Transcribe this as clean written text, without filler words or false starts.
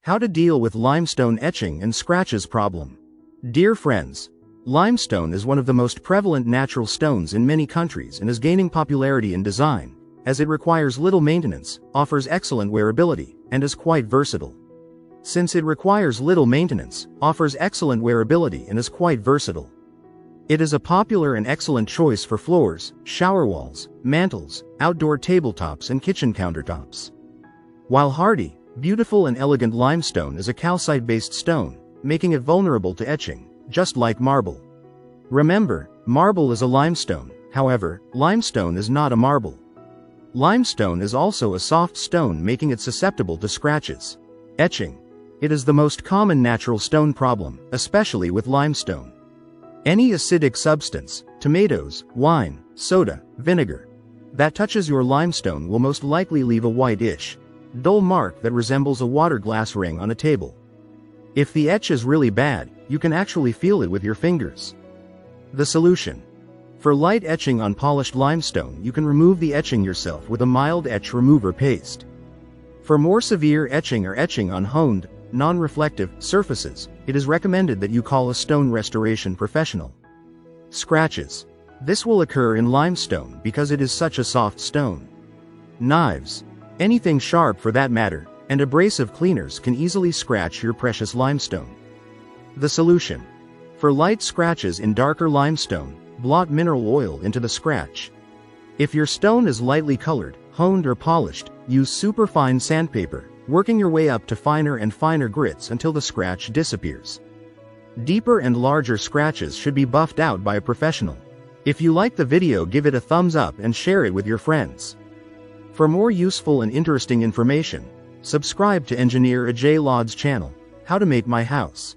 How to deal with limestone etching and scratches problem. Dear friends, limestone is one of the most prevalent natural stones in many countries and is gaining popularity in design, as it requires little maintenance, offers excellent wearability, and is quite versatile. Since it requires little maintenance, offers excellent wearability and is quite versatile, it is a popular and excellent choice for floors, shower walls, mantles, outdoor tabletops and kitchen countertops. While hardy, beautiful and elegant limestone is a calcite-based stone, making it vulnerable to etching, just like marble. Remember, marble is a limestone, however, limestone is not a marble. Limestone is also a soft stone, making it susceptible to scratches. Etching. It is the most common natural stone problem, especially with limestone. Any acidic substance, tomatoes, wine, soda, vinegar, that touches your limestone will most likely leave a whitish, dull mark that resembles a water glass ring on a table. If the etch is really bad, you can actually feel it with your fingers. The solution. For light etching on polished limestone, you can remove the etching yourself with a mild etch remover paste. For more severe etching or etching on honed, non-reflective surfaces, it is recommended that you call a stone restoration professional. Scratches. This will occur in limestone because it is such a soft stone. Knives, anything sharp for that matter, and abrasive cleaners can easily scratch your precious limestone. The solution. For light scratches in darker limestone, blot mineral oil into the scratch. If your stone is lightly colored, honed or polished, use superfine sandpaper, working your way up to finer and finer grits until the scratch disappears. Deeper and larger scratches should be buffed out by a professional. If you like the video, give it a thumbs up and share it with your friends. For more useful and interesting information, subscribe to Engineer Ajay Lod's channel, How to Make My House.